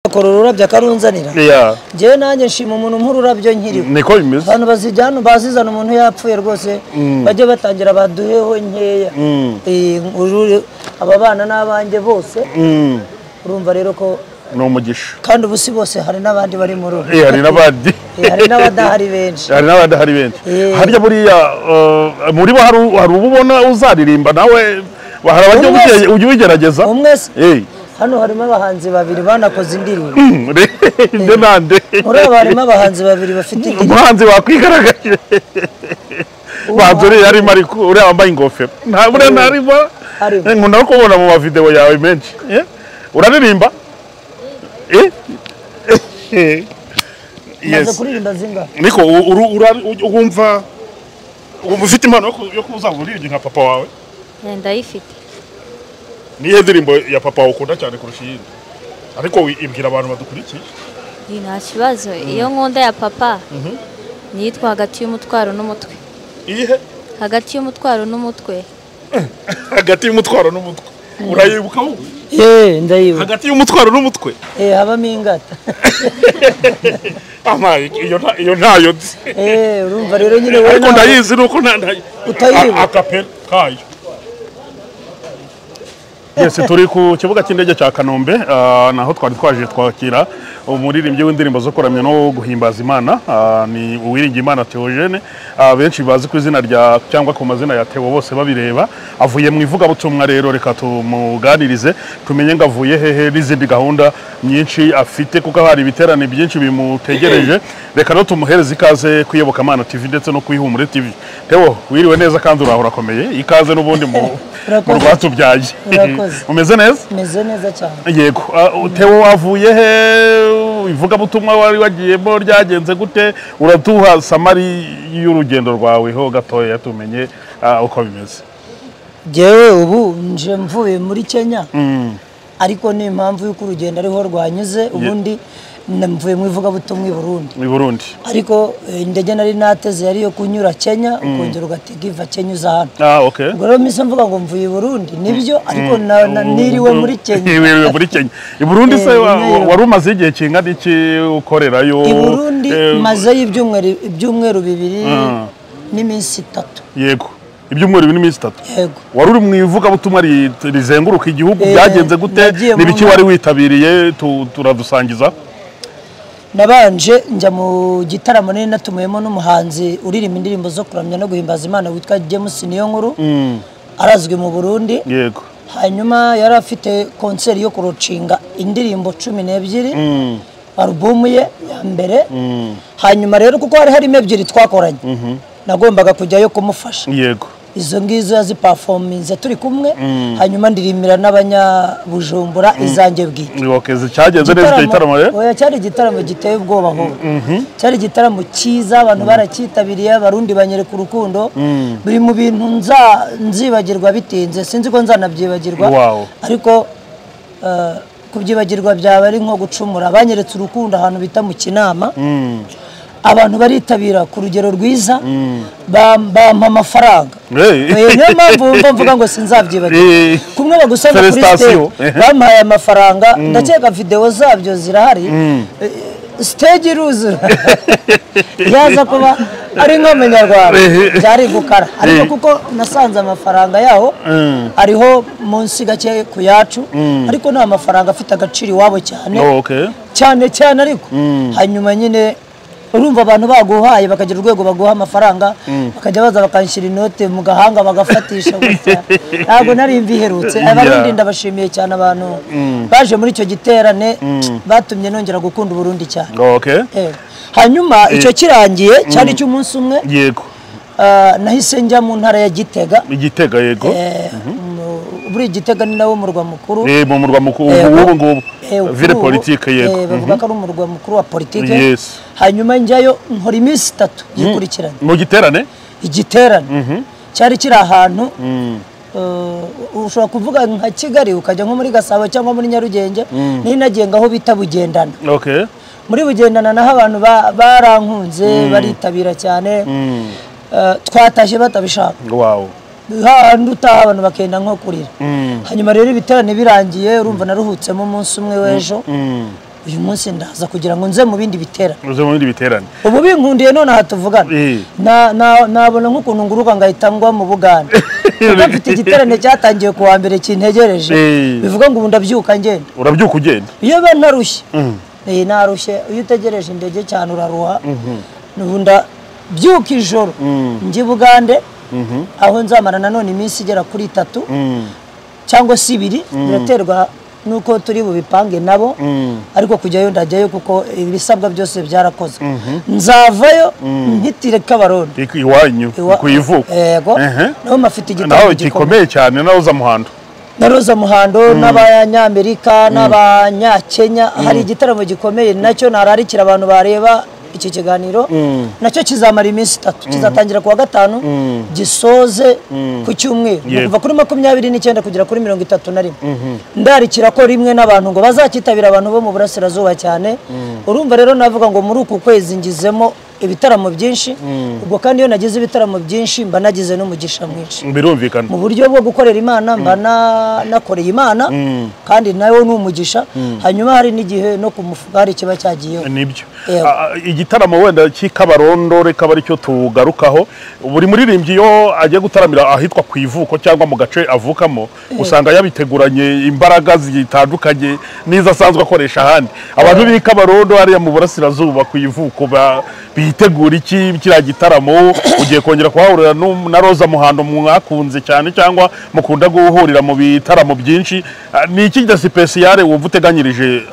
Kororurabya karunzanira. Je nanje nshima umuntu nk'ururabyo nkiriho. Niko bimeze. Abantu bazijyana bazizana umuntu yapfuye rwose bajye batangira baduheho nkeya. Aba bana n'abanje bose. Urumva rero ko no mugisha. Kandi ubusi bose hari nabandi bari mu rugo. Hari nabandi. Hari nabadahari benshi. Hari nabadahari benshi. Harya buriya muri bo hari ububona uzaririmba nawe bahara ujye wigerageza. Umwese. Hano harimo abahanzi babiri banakoze indirimbo. Inde nande. Muri harimo abahanzi babiri bafite indirimbo. Umuhanzi wakwigaragaje. Bazuri yari mari uri ambaye ingofero. Nta bure narimo. Nkunda kubona mu video yawe menshi. Uraririmba? Yes. Kuririmba zinga. Niko urumva ufite impano yo kuzamurira nka papa wawe? Ndayifite. Nihe ndirimbo ya papa ukunda cyane kurusha iyindi? Ariko ibwira abantu badukurikiye. Nta kibazo. Iyo nkunda ya papa nitwa hagati y'umutwaro n'umutwe. Iyihe? Hagati y'umutwaro n'umutwe. Hagati y'umutwaro n'umutwe. Urayibuka wowe? Ndayibuka. Hagati y'umutwaro n'umutwe. Habamo ingata. Amaye iyo ntayo. Urumva rero nyine wowe. Ariko ndayizi nuko utayibuka. Akapel kayo. Yes, turi ku kibuga cy'indege cya Kanombe naho twari twaje twakira umuririmbyi w'indirimbo zo kuramya no guhimbaza Imana ni Uwiringiyimana Theogene benshi bazi ku izina rya cyangwa ku mazina ya Theo bose babireba avuye mu ivuga butumwa rero reka tumuganirize tumenye ngavuye hehe n'izindi gahunda nyinshi afite kuko hari ibiterane byinshi bimutegereje reka no tumuhereze ikaze kuyoboka Mana TV ndetse no kwihumure TV. Theo wiriwe neza kandi urakomeye ikaze n'ubundi mu rwatubyaye. Umeze neza? Meze neza cyane. Yego. Theo wavuye he ivuga butumwa wari wagiyemo ryagenze gute uratuha samari y'urugendo rwawe ho gatoya tumenye uko bimeze. Jewe ubu nje mvuye muri Kenya. Ariko ni impamvu y'uko urugendo ariho rwanyuze ubundi mvuye mu ivuga butumwa i Burundi. Mu Burundi. Ariko indege nari nateze yari yo kunyura Kenya ukongera ugatega iva Kenya uza hano. Okay. Ubwo rero mise mvuga ngo mvuye i Burundi nibyo ariko niriwe muri Kenya. Niriwe muri Kenya. I Burundi se wari umaze igihe kingana iki ukorerayo? I Burundi maze ibyumweru bibiri n'iminsi 3. Yego. Ibyumweru bibiri n'iminsi 3. Yego. Wari uri mu ivuga butumwa rizenguruka igihugu byagenze gute nibiki wari witabiriye turadusangiza? Nabanje njya mu gitaramo nini natumuyemo n'umuhanzi uririmba indirimbo zo kuramya no guhimbaza Imana witwa James Niyonkuru. Arazwi mu Burundi. Yego. Hanyuma yari afite concert yo kurocinga indirimbo 12 album ye ya mbere. Hanyuma rero kuko harimo ebyiri twakoranye nagombaga kujyayo kumufasha. Yego. Izo ngizo yazi performance turi kumwe hanyuma ndirimira n'abanyabujumbura izange bwite. Okay, cyagenze neza igitaramo rero? Oya cyari igitaramo giteye ubwoba ho. Cyari igitaramo cyiza abantu barakitabiriye abarundi banyereka urukundo biri mu bintu nzibagirwa bitinze sinzi ko nzanabyibagirwa. Ariko kubyibagirwa byaba ari nko gucumura banyeretse urukundo ahantu bita mu Kinama. Abantu baritabira ku rugero rwiza bampa amafaranga. Niyo mpamvu mvuga ngo sinzabyibagirwa. Kumwe bagusanga kuri stage bampaye amafaranga ndakeka video zabyo zirahari. Stage iruzura yaza kuba ari nk'umunyarwanda byari gukara ariko kuko nasanze amafaranga yaho ariho munsi gake ku yacu ariko nta mafaranga afite agaciro iwabo cyane ariko hanyuma nyine urumva abantu baguhaye bakagira urwego baguha amafaranga bakajya baza bakanshyira inote mu gahanga bagafatisha gutya ntabwo nari mbiherutse abarundi ndabashimiye cyane abantu baje muri icyo giterane batumye nongera gukunda Burundi cyane. Hanyuma icyo kirangiye cyari cy'umunsi umwe. Yego. Nahise njya mu ntara ya Gitega. Yego. Buri Gitega ni nawo murwa mukuru. Mu murwa mukuru ubu ngubu. Ville politique yego. Bavuga ko ari umurwa mukuru wa politique. Yes. Hanyuma njyayo nkora iminsi 3 yikurikirana. Mu giterane? Igiterane. Cyari kiri ahantu ushobora kuvuga nka Kigali ukajya nko muri Gasabo cyangwa muri Nyarugenge ni nagenga aho bita Bugendana. Okay. Muri Bugendana naho abantu barankunze baritabira cyane. Twataje batabishaka. utaha abantu bakenda nko kurira hanyuma rero ibiterane birangiye urumva naruhutsemo umunsi umwe w'ejo uyu munsi ndaza kugira ngo nze mu bindi biterane uze mu bindi biterane ubu binkundiye none aha tuvugana nabona nk'ukuntu nguruka ngahita ngwa mu Buganda kuko mfite igiterane cyatangiye ku wa mbere kintegereje bivuga ngo ubu ndabyuka ngenda urabyuka ugenda iyo be narushye narushye iyo utegereje indege cyane uraruha ubu ndabyuka ijoro njye Bugande aho nzamara nanone iminsi igera kuri 3 cyangwa se 2 biraterwa nuko turi bubipange nabo ariko kujyayo ndajyayo kuko ibisabwa byose byarakozwe nzavayo ntitire Kabarondo iwanyu kuyivuka yego naho mafite igitabo gikomeye cyane naroza muhando n'abanyamerika n'abanyakenya hari igitaramo gikomeye nacyo nararikira abantu bareba iki kiganiro nacyo kizamara iminsi 3 kizatangira kuwa 5 gisoze ku cyumweru kuva kuri 29 kugera kuri 31 ndarikira ko rimwe n'abantu ngo bazakitabira abantu bo mu burasirazuba cyane urumva rero navuga ngo muri uku kwezi ngizemo ibitaramo byinshi ubwo kandi iyo nagize ibitaramo byinshi mba nagize n'umugisha mwinshi birumvikana mu buryo bwo gukorera Imana mba nakoreye Imana kandi nayo ni umugisha hanyuma hari n'igihe no kumufuka hari kiba cyagiyeho nibyo igitaramo wenda cy'Ikabarondo reka bari cyo tugarukaho buri muririmbyi yo agiye gutaramira ahitwa ku ivuko cyangwa mu gace avukamo usanga yabiteguranye imbaraga zitandukanye niza asanzwe akoresha ahandi abantu b'Ikabarondo hariya mu burasirazuba ku ivuko bitegura iki kiriya gitaramo ugiye kongera kuhahurira na Roza Muhando mwakunze cyane cyangwa mukunda guhurira mu bitaramo byinshi ni iki spesiale wumva uteganyirije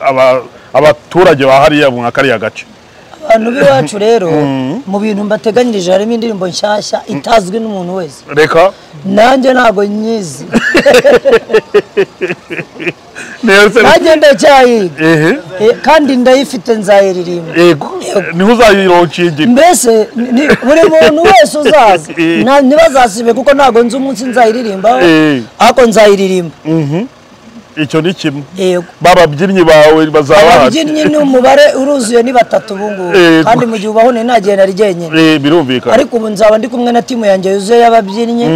abaturage bahariya mu kariya gace abantu b'iwacu rero mu bintu mbateganyirije harimo indirimbo nshyashya itazwi n'umuntu wese reka nanjye ntago nyizi nanjye ndacyayiga kandi ndayifite nzayiririmba niho uzayironcingira mbese buri muntu wese uzaza ntibazasibe kuko ntago nzi umunsi nzayiririmbaho ariko nzayiririmba icyo ni kimwe bababyinnyi bawe bazaba ababyinnyi ni umubare uruzuye ni 3 ubungubu kandi mu gihe ubaho nagenda ari jyenyine birumvikana ariko ubu nzaba ndi kumwe na timu yanjye yuzuye y'ababyinnyi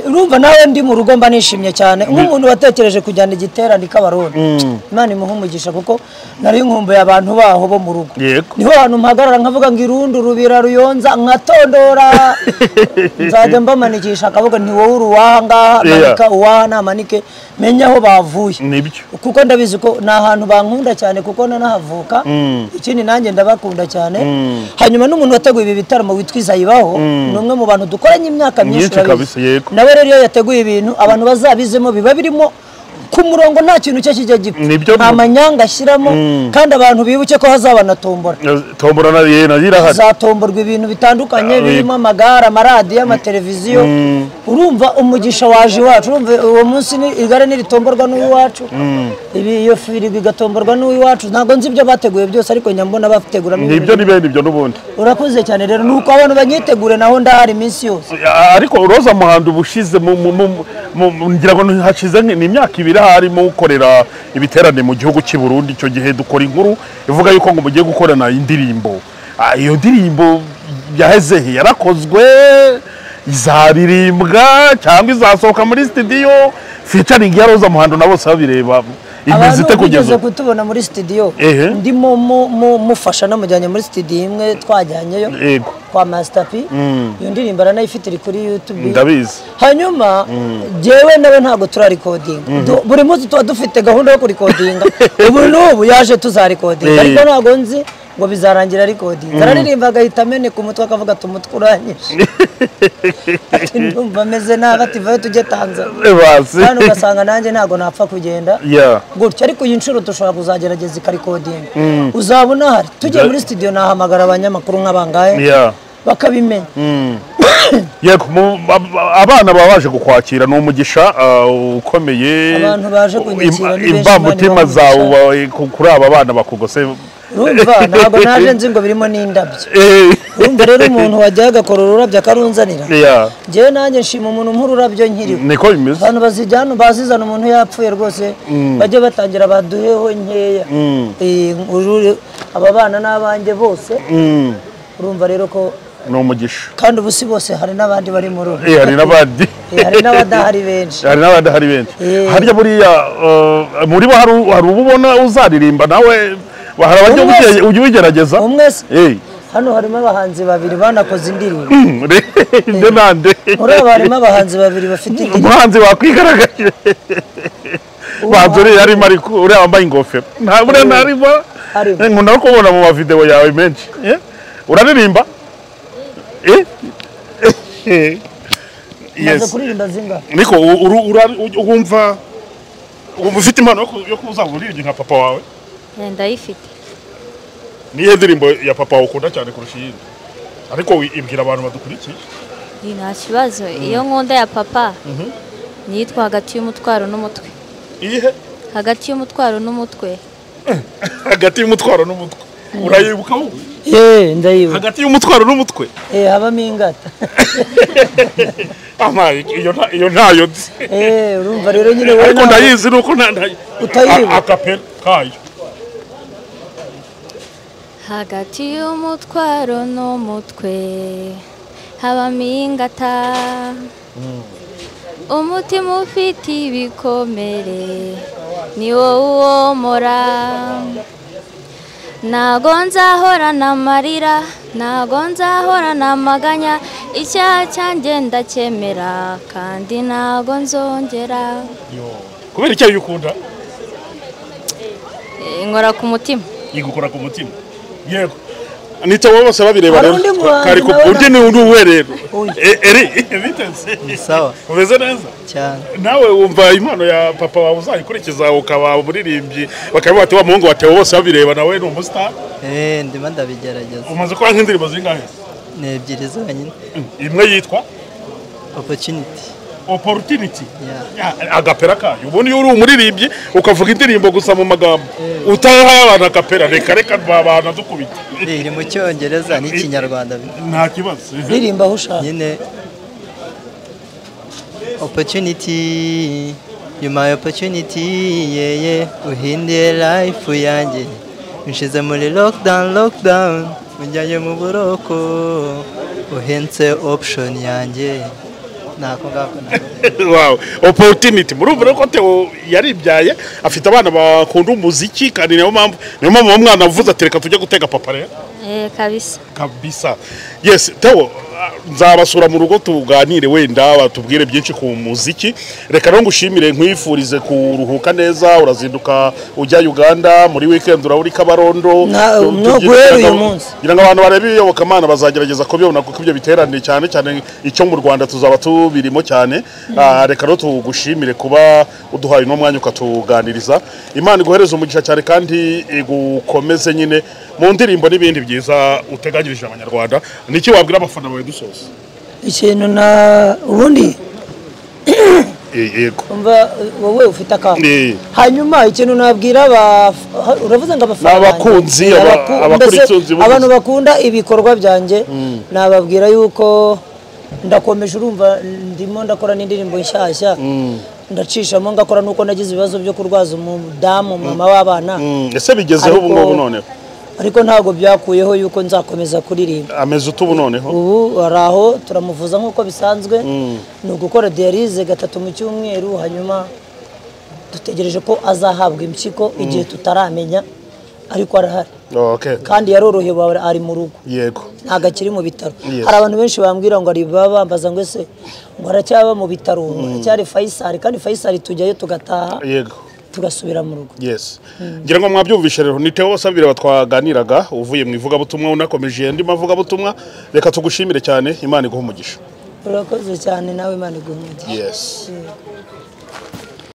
urumva nawe ndi mu rugo mba nishimye cyane nk'umuntu watekereje kujyana igiterane Kabarondo Imana imuha umugisha kuko nari nkumbuye abantu baho bo mu rugo niho hantu mpagarara nkavuga ngo Irundu Rubira Ruyonza nkatondora nzajya mbamanikisha akavuga nti wowe uruwaha ngaha manika uwaha namanike menya aho bavuye nibyo kuko ndabizi ko na ahantu bankunda cyane kuko nanahavuka ikindi nanjye ndabakunda cyane hanyuma n'umuntu wateguye ibi bitaramo witwiza yibaho numwe mu bantu dukoranye imyaka myinshi nawe rero iyo yateguye ibintu abantu bazabizemo biba birimo ku murongo nta kintu cyo kijya gipfa nta manyanga ashyiramo kandi abantu bibuke ko hazaba na tombora hazatomborwa ibintu bitandukanye birimo amagare amaradiyo amateleviziyo urumva umugisha waje iwacu urumva uwo munsi igare niritomborwa n'uwiwacu iyo firigo igatomborwa n'uwiwacu ntabwo nzi ibyo bateguye byose ariko nyambona bateguramo nibyo ni bene ibyo n'ubundi urakoze cyane rero nuko abantu banyitegure naho ndahari iminsi yose ariko Roza Muhando ubushize ngira ngo hashize ni imyaka 2 harimo gukorera ibiterane mu gihugu cy'i Burundi icyo gihe dukora inkuru ivuga yuko ngo mugiye gukorana indirimbo iyo ndirimbo yahezehe yarakozwe izaririmbwa cyangwa izasohoka muri studio featuring ya Roza Muhando na bose babireba imizite kugeza kutubona muri studio ndimo mufasha namujyanye muri studio imwe twajyanyeyo kwa Master P iyo ndirimbo aranayifite kuri YouTube ndabizi hanyuma jewe nawe ntago tura recording buri munsi tuba dufite gahunda yo ku recording ubu n'ubu yaje tuza recording ariko ntago nzi ngo bizarangira recording araririmba agahita amene ku mutwe akavuga tumutwe uranyishe ati ndumva meze nabi ati vayo tujye Tanzania hano ugasanga nanjye ntago napfa kugenda gutyo ariko iyi nshuro dushobora kuzagerageza ikarecording uzabona hari tujye muri studio nahamagara abanyamakuru nk'abangaye bakabimenya yego abana babaje kukwakira no umugisha ukomeye abantu baje kunyakira ni imbamutima zawe kuri aba bana bakugose urumva ntabwo naje nzi ngo birimo n'indabyo urumva rero umuntu wajyaga agakora ururabyo akarunzanira njyewe nanjye nshima umuntu nk'ururabyo nkiriho niko bimeze abantu bazijyana bazizana umuntu yapfuye rwose bajye batangira baduheho nkeya aba bana n'abanjye bose urumva rero ko ni umugisha kandi ubu si bose hari n'abandi bari muri ubu hari n'abandi hari n'abadahari benshi harya buriya muri bo hari ubu ubona uzaririmba nawe hari abajya ujya ubigerageza umwe se hano harimo abahanzi babiri banakoze indirimbo nde nande muri abo harimo abahanzi babiri bafite indirimbo umuhanzi wakwigaragaje bazore arimo ariko uriya wambaye ingofero ntabure ntarimo nkunda no kubona mu mavideo yawe menshi uraririmba maze kuririmba zinga niko wumva ufite impano yo kuzaba uririmbyi nka papa wawe ndayifite niyo ndirimbo ya papa wawe ukunda cyane kurusha iyindi ariko ibwira abantu badukurikiye nta kibazo iyo nkunda ya papa nitwa hagati y'umutwaro n'umutwe iyihe hagati y'umutwaro n'umutwe hagati y'umutwaro n'umutwe urayibuka wowe ndayibuka hagati y'umutwaro n'umutwe habamo ingata iyo ntayo nzi urumva rero nyine wowe ariko ndayizi nuko utayibuka akapera kayo hagati y'umutwaro n'umutwe habamo ingata umutima ufite ibikomere ni wowe uwomora ntago nzahorana amarira ntago nzahorana amaganya icyaha cyanjye ndacyemera kandi ntago nzongera kubera icyaha ukunda nkora ku mutima igukora ku mutima yego nita wowe bose babireba rero kari ku undi ni uwe rero bitense sawa umeze neza cyane nawe wumva impano ya papa wawe uzayikurikiza ukaba umuririmbyi bakavuga ati wa muhungu watewe bose babireba nawe ni umustar ndimo ndabigerageza umaze kuba nk'indirimbo zingahe ni ebyiri zonyine imwe yitwa opportunity agapera kayo ubundi uri umuririmbyi ukavuga indirimbo gusa mu magambo utaha abantu akapera reka babana dukubita iri mu cyongereza n'ikinyarwanda nta kibazo ririmba aho ushaka nyine opportunity you my opportunity uhindiye life yanjye nshize muri lockdown ujyaye mu buroko uhenze option yanjye wow opportunity murumva ko Theo yaribyaye afite abana bakunda umuziki kandi niyo mpamvu umwana avuze ati reka tujye gutega papa rero kabisa yes Theo nzabasura mu rugo tuganire wenda batubwire byinshi ku muziki reka no ngushimire nkwifurize kuruhuka neza urazinduka ujya Uganda muri weekend urauri Kabarondo no guhera uyu munsi ngira ngo abantu barebe iyoboka Imana bazagerageza ko bibona kuko ibyo biteraniye cyane icyo mu Rwanda tuzaba tubirimo cyane reka no tugushimire kuba uduhaye no mwanya ukatuganiriza Imana iguhereza umugisha cyane kandi igukomeze nyine mu ndirimbo n'ibindi byiza uteganyirije abanyarwanda niki wabwira abafana bawe dusoza ikintu na ubundi yego umva wowe ufite akantu hanyuma ikintu nabwira uravuze ngo abafana abakunzi abakurikizi abantu bakunda ibikorwa byanjye nababwira yuko ndakomeje urumva ndimo ndakora n'indirimbo nshyashya ndacishamo ngakora nuko nagize ibibazo byo kurwaza umudamu mama w'abana ese bigezeho ubu ngubu noneho ariko ntago byakuyeho yuko nzakomeza kuririmba ameze utubu noneho ubu araho turamuvuza nkuko bisanzwe ni ugukora dialyse 3 mu cyumweru hanyuma dutegereje ko azahabwa impyiko igihe tutaramenya ariko arahari kandi yarorohewe ari mu rugo yego ntago akiri mu bitaro hari abantu benshi bambwira ngo ari bambaza ngo ese ngo aracyaba mu bitaro cyari Faisal kandi Faisal tujyayo tugataha yego tugasubira mu rugo yes ngira ngo mwabyumvishe rero ni Theo Sabire batwaganiraga uvuye mu ivuga butumwa unakomeje ndi mavuga butumwa reka tugushimire cyane Imana iguha umugisha urakoze cyane nawe Imana iguha umugisha yes